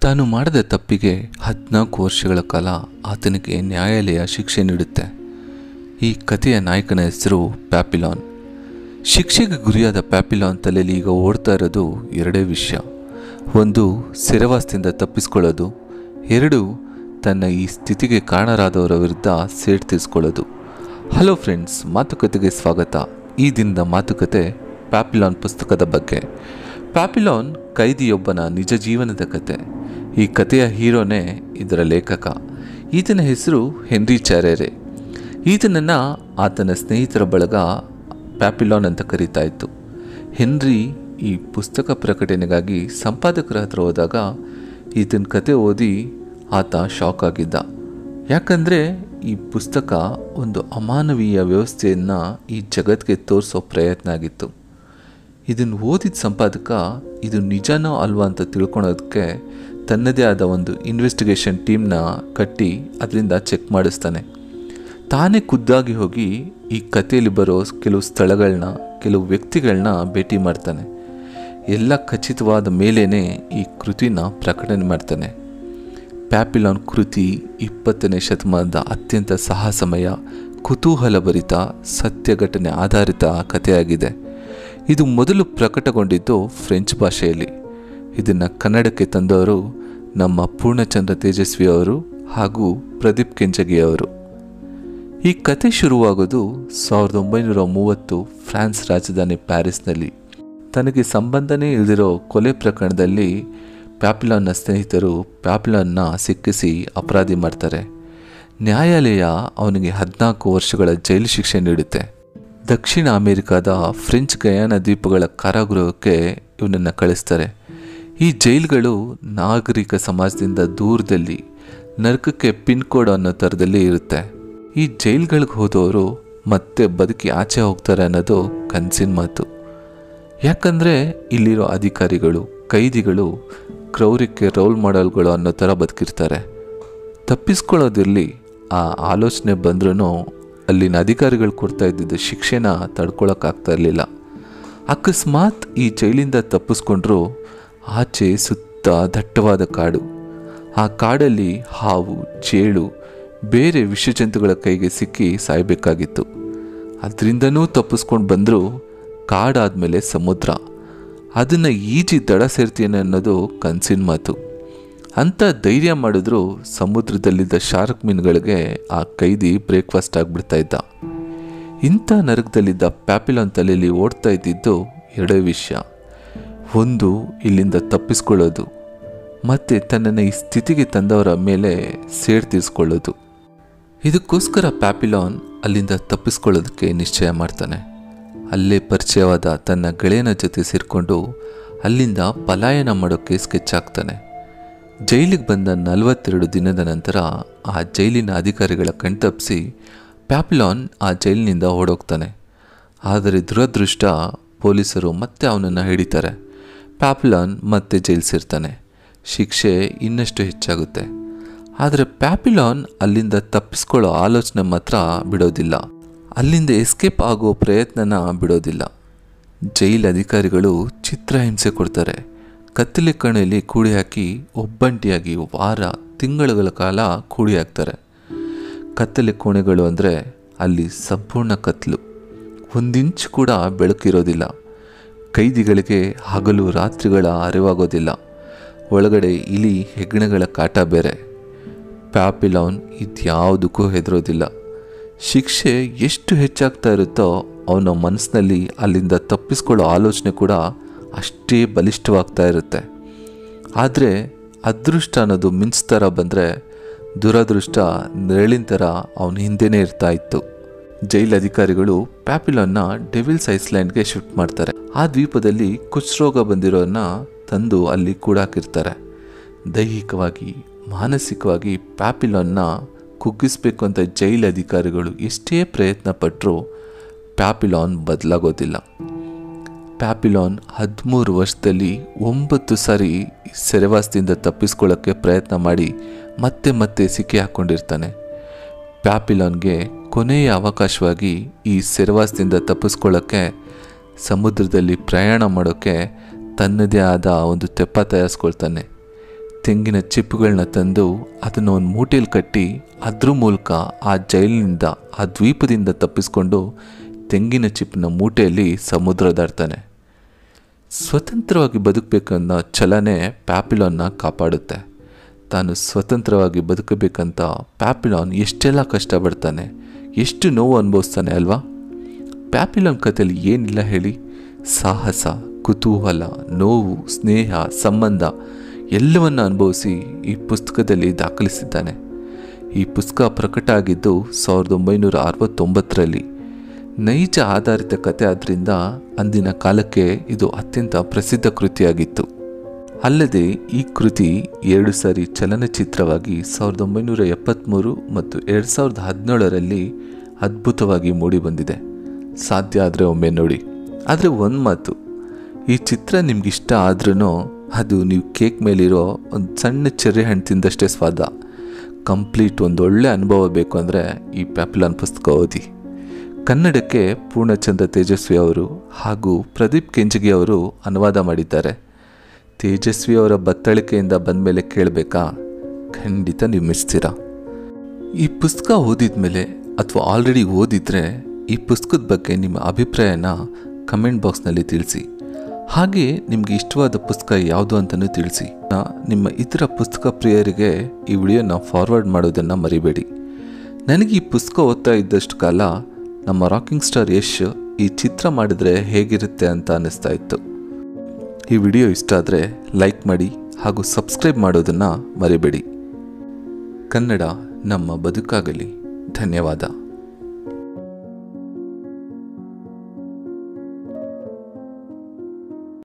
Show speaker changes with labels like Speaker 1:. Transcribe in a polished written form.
Speaker 1: ತಾನು ಮಾಡಿದ ತಪ್ಪಿಗೆ 14 ವರ್ಷಗಳ ಕಾಲ ಆತನಿಗೆ ನ್ಯಾಯಾಲಯ ಶಿಕ್ಷೆ ನೀಡುತ್ತೆ. ಈ ಕಥೆಯ ನಾಯಕನ ಹೆಸರು ಪ್ಯಾಪಿಲಾನ್. ಶಿಕ್ಷೆಗೆ ಗುರಿಯಾದ ಪ್ಯಾಪಿಲಾನ್ ತಲೆಯಲ್ಲಿ ಈಗ ಓಡ್ತಾ ಇರೋದು ಎರಡೇ ವಿಷಯ. ಒಂದು, ಸೆರೆವಾಸದಿಂದ ತಪ್ಪಿಸ್ಕೊಳ್ಳೋದು. ಎರಡು, ತನ್ನ ಈ ಸ್ಥಿತಿಗೆ ಕಾರಣರಾದವರ ವಿರುದ್ಧ ಸೇಡು ತೀರಿಸ್ಕೊಳ್ಳೋದು. ಹಲೋ ಫ್ರೆಂಡ್ಸ್, ಮಾತುಕತೆಗೆ ಸ್ವಾಗತ. ಈ ದಿನದ ಮಾತುಕತೆ ಪ್ಯಾಪಿಲಾನ್ ಪುಸ್ತಕದ ಬಗ್ಗೆ. ಪ್ಯಾಪಿಲಾನ್ ಕೈದಿಯೊಬ್ಬನ ನಿಜ ಜೀವನದ ಕತೆ. ಈ ಕಥೆಯ ಹೀರೋನೇ ಇದರ ಲೇಖಕ. ಈತನ ಹೆಸರು ಹೆನ್ರಿ ಚಾರೆರೆ. ಈತನನ್ನು ಆತನ ಸ್ನೇಹಿತರ ಬಳಗ ಪ್ಯಾಪಿಲಾನ್ ಅಂತ ಕರೀತಾ ಇತ್ತು. ಹೆನ್ರಿ ಈ ಪುಸ್ತಕ ಪ್ರಕಟಣೆಗಾಗಿ ಸಂಪಾದಕರ ಹತ್ರ ಹೋದಾಗ ಈತನ ಕತೆ ಓದಿ ಆತ ಶಾಕ್ ಆಗಿದ್ದ. ಯಾಕಂದರೆ ಈ ಪುಸ್ತಕ ಒಂದು ಅಮಾನವೀಯ ವ್ಯವಸ್ಥೆಯನ್ನು ಈ ಜಗತ್ತಿಗೆ ತೋರಿಸೋ ಪ್ರಯತ್ನ ಆಗಿತ್ತು. ಇದನ್ನು ಓದಿದ ಸಂಪಾದಕ ಇದು ನಿಜನೋ ಅಲ್ವಾ ಅಂತ ತಿಳ್ಕೊಳೋದಕ್ಕೆ ತನ್ನದೇ ಆದ ಒಂದು ಇನ್ವೆಸ್ಟಿಗೇಷನ್ ಟೀಮ್ನ ಕಟ್ಟಿ ಅದರಿಂದ ಚೆಕ್ ಮಾಡಿಸ್ತಾನೆ. ತಾನೇ ಖುದ್ದಾಗಿ ಹೋಗಿ ಈ ಕಥೆಯಲ್ಲಿ ಬರೋ ಕೆಲವು ಸ್ಥಳಗಳನ್ನ, ಕೆಲವು ವ್ಯಕ್ತಿಗಳನ್ನ ಭೇಟಿ ಮಾಡ್ತಾನೆ. ಎಲ್ಲ ಖಚಿತವಾದ ಮೇಲೇ ಈ ಕೃತಿನ ಪ್ರಕಟಣೆ ಮಾಡ್ತಾನೆ. ಪ್ಯಾಪಿಲಾನ್ ಕೃತಿ 20ನೇ ಶತಮಾನದ ಅತ್ಯಂತ ಸಾಹಸಮಯ, ಕುತೂಹಲಭರಿತ, ಸತ್ಯ ಘಟನೆ ಆಧಾರಿತ ಕಥೆಯಾಗಿದೆ. ಇದು ಮೊದಲು ಪ್ರಕಟಗೊಂಡಿದ್ದು ಫ್ರೆಂಚ್ ಭಾಷೆಯಲ್ಲಿ. ಇದನ್ನು ಕನ್ನಡಕ್ಕೆ ತಂದವರು ನಮ್ಮ ಪೂರ್ಣಚಂದ್ರ ತೇಜಸ್ವಿ ಅವರು ಹಾಗೂ ಪ್ರದೀಪ್ ಕೆಂಚಗಿ ಅವರು. ಈ ಕತೆ ಶುರುವಾಗೋದು 1930 ಫ್ರಾನ್ಸ್ ರಾಜಧಾನಿ ಪ್ಯಾರಿಸ್ನಲ್ಲಿ. ತನಗೆ ಸಂಬಂಧನೇ ಇಲ್ಲದಿರೋ ಕೊಲೆ ಪ್ರಕರಣದಲ್ಲಿ ಪ್ಯಾಪಿಲಾನ್ನ ಸ್ನೇಹಿತರು ಪ್ಯಾಪಿಲಾನ್ನ ಸಿಕ್ಕಿಸಿ ಅಪರಾಧಿ ಮಾಡ್ತಾರೆ. ನ್ಯಾಯಾಲಯ ಅವನಿಗೆ 14 ವರ್ಷಗಳ ಜೈಲು ಶಿಕ್ಷೆ ನೀಡುತ್ತೆ. ದಕ್ಷಿಣ ಅಮೆರಿಕಾದ ಫ್ರೆಂಚ್ ಗಯಾನ ದ್ವೀಪಗಳ ಕಾರಾಗೃಹಕ್ಕೆ ಇವನನ್ನು ಕಳಿಸ್ತಾರೆ. ಈ ಜೈಲುಗಳು ನಾಗರಿಕ ಸಮಾಜದಿಂದ ದೂರದಲ್ಲಿ, ನರಕಕ್ಕೆ ಪಿನ್ ಕೋಡ್ ಅನ್ನೋ ಥರದಲ್ಲಿ ಇರುತ್ತೆ. ಈ ಜೈಲುಗಳಿಗೆ ಹೋದವರು ಮತ್ತೆ ಬದುಕಿ ಆಚೆ ಹೋಗ್ತಾರೆ ಅನ್ನೋದು ಕನಸಿನ ಮಾತು. ಯಾಕಂದರೆ ಇಲ್ಲಿರೋ ಅಧಿಕಾರಿಗಳು, ಕೈದಿಗಳು ಕ್ರೌರ್ಯಕ್ಕೆ ರೋಲ್ ಮಾಡೆಲ್ಗಳು ಅನ್ನೋ ಥರ ಬದುಕಿರ್ತಾರೆ. ತಪ್ಪಿಸ್ಕೊಳ್ಳೋದಿರಲಿ, ಆ ಆಲೋಚನೆ ಬಂದ್ರೂ ಅಲ್ಲಿನ ಅಧಿಕಾರಿಗಳು ಕೊಡ್ತಾ ಇದ್ದಿದ್ದ ಶಿಕ್ಷೆನ ತಡ್ಕೊಳಕ್ಕಾಗ್ತಾ ಇರಲಿಲ್ಲ. ಅಕಸ್ಮಾತ್ ಈ ಜೈಲಿಂದ ತಪ್ಪಿಸ್ಕೊಂಡ್ರು ಆಚೆ ಸುತ್ತ ದಟ್ಟವಾದ ಕಾಡು. ಆ ಕಾಡಲ್ಲಿ ಹಾವು, ಚೇಳು, ಬೇರೆ ವಿಷಜಂತುಗಳ ಕೈಗೆ ಸಿಕ್ಕಿ ಸಾಯಬೇಕಾಗಿತ್ತು. ಅದರಿಂದನೂ ತಪ್ಪಿಸ್ಕೊಂಡು ಬಂದರೂ ಕಾಡಾದಮೇಲೆ ಸಮುದ್ರ, ಅದನ್ನು ಈಜಿ ದಡ ಸೇರ್ತೀನಿ ಅನ್ನೋದು ಕನಸಿನ ಮಾತು. ಅಂಥ ಧೈರ್ಯ ಮಾಡಿದ್ರು ಸಮುದ್ರದಲ್ಲಿದ್ದ ಶಾರ್ಕ್ ಮೀನುಗಳಿಗೆ ಆ ಕೈದಿ ಬ್ರೇಕ್ಫಾಸ್ಟ್ ಆಗಿಬಿಡ್ತಾ ಇದ್ದ. ಇಂಥ ನರಕದಲ್ಲಿದ್ದ ಪ್ಯಾಪಿಲಾನ್ ತಲೆಯಲ್ಲಿ ಓಡ್ತಾ ಇದ್ದಿದ್ದು ಎರಡೇ ವಿಷಯ. ಒಂದು, ಇಲ್ಲಿಂದ ತಪ್ಪಿಸ್ಕೊಳ್ಳೋದು, ಮತ್ತು ತನ್ನನ್ನು ಈ ಸ್ಥಿತಿಗೆ ತಂದವರ ಮೇಲೆ ಸೇಡು ತೀರಿಸ್ಕೊಳ್ಳೋದು. ಇದಕ್ಕೋಸ್ಕರ ಪ್ಯಾಪಿಲಾನ್ ಅಲ್ಲಿಂದ ತಪ್ಪಿಸ್ಕೊಳ್ಳೋದಕ್ಕೆ ನಿಶ್ಚಯ ಮಾಡ್ತಾನೆ. ಅಲ್ಲೇ ಪರಿಚಯವಾದ ತನ್ನ ಗೆಳೆಯನ ಜೊತೆ ಸೇರಿಕೊಂಡು ಅಲ್ಲಿಂದ ಪಲಾಯನ ಮಾಡೋಕ್ಕೆ ಸ್ಕೆಚ್ ಹಾಕ್ತಾನೆ. ಜೈಲಿಗೆ ಬಂದ 42 ದಿನದ ನಂತರ ಆ ಜೈಲಿನ ಅಧಿಕಾರಿಗಳ ಕಣ್ತಪ್ಪಿಸಿ ಪ್ಯಾಪಿಲಾನ್ ಆ ಜೈಲಿನಿಂದ ಓಡೋಗ್ತಾನೆ. ಆದರೆ ದುರದೃಷ್ಟ, ಪೊಲೀಸರು ಮತ್ತೆ ಅವನನ್ನು ಹಿಡಿತಾರೆ. ಪ್ಯಾಪಿಲಾನ್ ಮತ್ತೆ ಜೈಲು ಸೇರ್ತಾನೆ. ಶಿಕ್ಷೆ ಇನ್ನಷ್ಟು ಹೆಚ್ಚಾಗುತ್ತೆ. ಆದರೆ ಪ್ಯಾಪಿಲಾನ್ ಅಲ್ಲಿಂದ ತಪ್ಪಿಸ್ಕೊಳ್ಳೋ ಆಲೋಚನೆ ಮಾತ್ರ ಬಿಡೋದಿಲ್ಲ. ಅಲ್ಲಿಂದ ಎಸ್ಕೇಪ್ ಆಗೋ ಪ್ರಯತ್ನನ ಬಿಡೋದಿಲ್ಲ. ಜೈಲು ಅಧಿಕಾರಿಗಳು ಚಿತ್ರಹಿಂಸೆ ಕೊಡ್ತಾರೆ. ಕತ್ತಲೆ ಕಣೆಯಲ್ಲಿ ಕೂಡಿ ಹಾಕಿ ಒಬ್ಬಂಟಿಯಾಗಿ ವಾರ, ತಿಂಗಳುಗಳ ಕಾಲ ಕೂಡಿ ಹಾಕ್ತಾರೆ. ಕತ್ತಲೆ ಕೋಣೆಗಳು ಅಂದರೆ ಅಲ್ಲಿ ಸಂಪೂರ್ಣ ಕತ್ತಲು, ಒಂದಿಂಚು ಕೂಡ ಬೆಳಕಿರೋದಿಲ್ಲ. ಕೈದಿಗಳಿಗೆ ಹಗಲು ರಾತ್ರಿಗಳ ಅರಿವಾಗೋದಿಲ್ಲ. ಒಳಗಡೆ ಇಲಿ, ಹೆಗ್ಗಣಗಳ ಕಾಟ ಬೇರೆ. ಪ್ಯಾಪಿಲಾನ್ ಇದ್ಯಾವುದಕ್ಕೂ ಹೆದರೋದಿಲ್ಲ. ಶಿಕ್ಷೆ ಎಷ್ಟು ಹೆಚ್ಚಾಗ್ತಾ ಇರುತ್ತೋ ಅವನ ಮನಸ್ಸಿನಲ್ಲಿ ಅಲ್ಲಿಂದ ತಪ್ಪಿಸ್ಕೊಳ್ಳೋ ಆಲೋಚನೆ ಕೂಡ ಅಷ್ಟೇ ಬಲಿಷ್ಠವಾಗ್ತಾ ಇರುತ್ತೆ. ಆದರೆ ಅದೃಷ್ಟ ಅನ್ನೋದು ಮಿಂಚ್ತರ ಬಂದರೆ ದುರದೃಷ್ಟ ನೆರಳಿನ ಥರ ಅವನ ಹಿಂದೆನೇ ಇರ್ತಾ ಇತ್ತು. ಜೈಲು ಅಧಿಕಾರಿಗಳು ಪ್ಯಾಪಿಲಾನ್ನ ಡೆವಿಲ್ಸ್ ಐಸ್ಲ್ಯಾಂಡ್ಗೆ ಶಿಫ್ಟ್ ಮಾಡ್ತಾರೆ. ಆ ದ್ವೀಪದಲ್ಲಿ ಕುಷ್ಠರೋಗ ಬಂದಿರೋನ್ನ ತಂದು ಅಲ್ಲಿ ಕೂಡಾಕಿರ್ತಾರೆ. ದೈಹಿಕವಾಗಿ, ಮಾನಸಿಕವಾಗಿ ಪ್ಯಾಪಿಲಾನ್ನ ಕುಗ್ಗಿಸ್ಬೇಕು ಅಂತ ಜೈಲು ಅಧಿಕಾರಿಗಳು ಎಷ್ಟೇ ಪ್ರಯತ್ನ ಪಟ್ಟರೂ ಪ್ಯಾಪಿಲಾನ್ ಬದಲಾಗೋದಿಲ್ಲ. ಪ್ಯಾಪಿಲಾನ್ 13 ವರ್ಷದಲ್ಲಿ 9 ಸಾರಿ ಸೆರೆವಾಸದಿಂದ ತಪ್ಪಿಸ್ಕೊಳ್ಳೋಕ್ಕೆ ಪ್ರಯತ್ನ ಮಾಡಿ ಮತ್ತೆ ಮತ್ತೆ ಸಿಕ್ಕಿ ಹಾಕ್ಕೊಂಡಿರ್ತಾನೆ. ಪ್ಯಾಪಿಲಾನ್ಗೆ ಕೊನೆಯ ಅವಕಾಶವಾಗಿ ಈ ಸೆರೆವಾಸದಿಂದ ತಪ್ಪಿಸ್ಕೊಳ್ಳೋಕ್ಕೆ ಸಮುದ್ರದಲ್ಲಿ ಪ್ರಯಾಣ ಮಾಡೋಕ್ಕೆ ತನ್ನದೇ ಆದ ಒಂದು ತೆಪ್ಪ ತಯಾರಿಸ್ಕೊಳ್ತಾನೆ. ತೆಂಗಿನ ಚಿಪ್ಪುಗಳನ್ನ ತಂದು ಅದನ್ನು ಒಂದು ಮೂಟೆಯಲ್ಲಿ ಕಟ್ಟಿ ಅದ್ರ ಮೂಲಕ ಆ ಜೈಲಿನಿಂದ ಆ ದ್ವೀಪದಿಂದ ತಪ್ಪಿಸ್ಕೊಂಡು ತೆಂಗಿನ ಚಿಪ್ಪಿನ ಮೂಟೆಯಲ್ಲಿ ಸಮುದ್ರ ದಾಟ್ತಾನೆ. ಸ್ವತಂತ್ರವಾಗಿ ಬದುಕಬೇಕನ್ನೋ ಛಲನೆ ಪ್ಯಾಪಿಲಾನ್ನ ಕಾಪಾಡುತ್ತೆ. ತಾನು ಸ್ವತಂತ್ರವಾಗಿ ಬದುಕಬೇಕಂತ ಪ್ಯಾಪಿಲಾನ್ ಎಷ್ಟೆಲ್ಲ ಕಷ್ಟಪಡ್ತಾನೆ, ಎಷ್ಟು ನೋವು ಅನುಭವಿಸ್ತಾನೆ ಅಲ್ವಾ. ಪ್ಯಾಪಿಲಾನ್ ಕಥೆಯಲ್ಲಿ ಏನಿಲ್ಲ ಹೇಳಿ, ಸಾಹಸ, ಕುತೂಹಲ, ನೋವು, ಸ್ನೇಹ, ಸಂಬಂಧ ಎಲ್ಲವನ್ನು ಅನುಭವಿಸಿ ಈ ಪುಸ್ತಕದಲ್ಲಿ ದಾಖಲಿಸಿದ್ದಾನೆ. ಈ ಪುಸ್ತಕ ಪ್ರಕಟ ಆಗಿದ್ದು 1969ರಲ್ಲಿ. ನೈಜ ಆಧಾರಿತ ಕಥೆ ಆದ್ದರಿಂದ ಅಂದಿನ ಕಾಲಕ್ಕೆ ಇದು ಅತ್ಯಂತ ಪ್ರಸಿದ್ಧ ಕೃತಿಯಾಗಿತ್ತು. ಅಲ್ಲದೆ ಈ ಕೃತಿ 2 ಸಾರಿ ಚಲನಚಿತ್ರವಾಗಿ 1973 ಮತ್ತು 2017ರಲ್ಲಿ ಅದ್ಭುತವಾಗಿ ಮೂಡಿಬಂದಿದೆ. ಸಾಧ್ಯ ಆದರೆ ಒಮ್ಮೆ ನೋಡಿ. ಆದರೆ ಒಂದು ಮಾತು, ಈ ಚಿತ್ರ ನಿಮಗಿಷ್ಟ ಆದ್ರೂ ಅದು ನೀವು ಕೇಕ್ ಮೇಲಿರೋ ಒಂದು ಸಣ್ಣ ಚೆರ್ರಿ ಹಣ್ಣು ತಿಂದಷ್ಟೇ ಸ್ವಾದ. ಕಂಪ್ಲೀಟ್ ಒಂದು ಒಳ್ಳೆ ಅನುಭವ ಬೇಕು ಅಂದರೆ ಈ ಪ್ಯಾಪಿಲಾನ್ ಪುಸ್ತಕ ಓದಿ. ಕನ್ನಡಕ್ಕೆ ಪೂರ್ಣಚಂದ್ರ ತೇಜಸ್ವಿ ಅವರು ಹಾಗೂ ಪ್ರದೀಪ್ ಕೆಂಚಗಿ ಅವರು ಅನುವಾದ ಮಾಡಿದ್ದಾರೆ. ತೇಜಸ್ವಿ ಅವರ ಬತ್ತಳಿಕೆಯಿಂದ ಬಂದ ಮೇಲೆ ಕೇಳಬೇಕಾ? ಖಂಡಿತ ನೀವು ಮಿಸ್ತೀರಾ. ಈ ಪುಸ್ತಕ ಓದಿದ ಮೇಲೆ ಅಥವಾ ಆಲ್ರೆಡಿ ಓದಿದರೆ ಈ ಪುಸ್ತಕದ ಬಗ್ಗೆ ನಿಮ್ಮ ಅಭಿಪ್ರಾಯನ ಕಮೆಂಟ್ ಬಾಕ್ಸ್ನಲ್ಲಿ ತಿಳಿಸಿ. ಹಾಗೆ ನಿಮಗೆ ಇಷ್ಟವಾದ ಪುಸ್ತಕ ಯಾವುದು ಅಂತಲೂ ತಿಳಿಸಿ. ನಿಮ್ಮ ಇತರ ಪುಸ್ತಕ ಪ್ರಿಯರಿಗೆ ಈ ವಿಡಿಯೋನ ಫಾರ್ವರ್ಡ್ ಮಾಡೋದನ್ನು ಮರಿಬೇಡಿ. ನನಗೆ ಈ ಪುಸ್ತಕ ಓದ್ತಾ ಇದ್ದಷ್ಟು ಕಾಲ ನಮ್ಮ ರಾಕಿಂಗ್ ಸ್ಟಾರ್ ಯಶ್ ಈ ಚಿತ್ರ ಮಾಡಿದರೆ ಹೇಗಿರುತ್ತೆ ಅಂತ ಅನ್ನಿಸ್ತಾ ಇತ್ತು. ಈ ವಿಡಿಯೋ ಇಷ್ಟ ಆದರೆ ಲೈಕ್ ಮಾಡಿ ಹಾಗೂ ಸಬ್ಸ್ಕ್ರೈಬ್ ಮಾಡೋದನ್ನು ಮರಿಬೇಡಿ. ಕನ್ನಡ ನಮ್ಮ ಬದುಕಾಗಲಿ. ಧನ್ಯವಾದ.